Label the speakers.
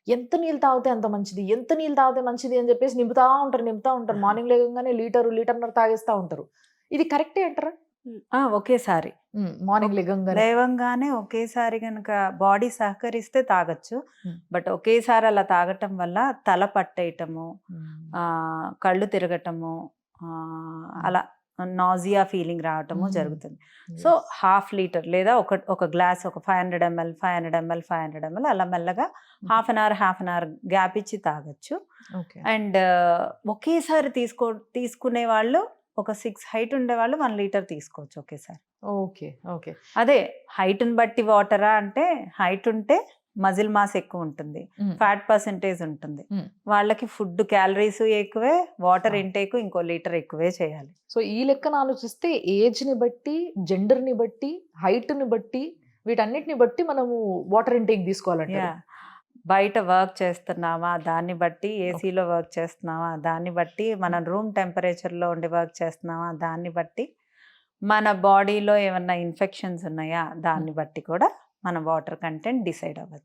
Speaker 1: ఎంత నీళ్ళు తాగితే అంత మంచిది, ఎంత నీళ్ళు తాగితే మంచిది అని చెప్పేసి నింపుతా ఉంటారు. మార్నింగ్ లేవగానే లీటర్‌న్నర తాగేస్తా ఉంటారు. ఇది కరెక్టే అంటారా?
Speaker 2: ఒకేసారి
Speaker 1: మార్నింగ్ లెగంగానే.
Speaker 2: లేవంగానే ఒకేసారి గనక బాడీ సహకరిస్తే తాగొచ్చు.
Speaker 1: హ్మ్.
Speaker 2: బట్ ఒకేసారి అలా తాగటం వల్ల తల పట్టేయటము, కళ్ళు తిరగటము, అలా నాజియా ఫీలింగ్ రావటము జరుగుతుంది. సో హాఫ్ లీటర్ లేదా ఒక గ్లాస్, ఒక 500 ml 500 ml 500 ml అలా మెల్లగా హాఫ్ అన్ అవర్ గ్యాప్ ఇచ్చి తాగొచ్చు.
Speaker 1: ఓకే.
Speaker 2: అండ్ ఒకేసారి తీసుకునే వాళ్ళు ఒక 6 హైట్ ఉండేవాళ్ళు 1 లీటర్ తీసుకోవచ్చు ఒకేసారి.
Speaker 1: ఓకే. ఓకే.
Speaker 2: అదే హైట్‌ని బట్టి వాటరా అంటే, హైట్ ఉంటే మజిల్ మాస్ ఎక్కువ ఉంటుంది, ఫ్యాట్ పర్సెంటేజ్ ఉంటుంది. వాళ్ళకి ఫుడ్ క్యాలరీస్ ఎక్కువే, వాటర్ ఇంటేక్ ఇంకో లీటర్ ఎక్కువే చేయాలి.
Speaker 1: సో ఈ లెక్కన ఆలోచిస్తే ఏజ్‌ని బట్టి, జెండర్‌ని బట్టి, హైట్‌ని బట్టి, వీటన్నిటిని బట్టి మనము వాటర్ ఇంటేక్ తీసుకోవాలంటారు.
Speaker 2: బయట వర్క్ చేస్తున్నామా దాన్ని బట్టి, ఏసీలో వర్క్ చేస్తున్నామా దాన్ని బట్టి, మనం రూమ్ టెంపరేచర్లో ఉండి వర్క్ చేస్తున్నామా దాన్ని బట్టి, మన బాడీలో ఏమన్నా ఇన్ఫెక్షన్స్ ఉన్నాయా దాన్ని బట్టి కూడా మన వాటర్ కంటెంట్ డిసైడ్ అవ్వచ్చు.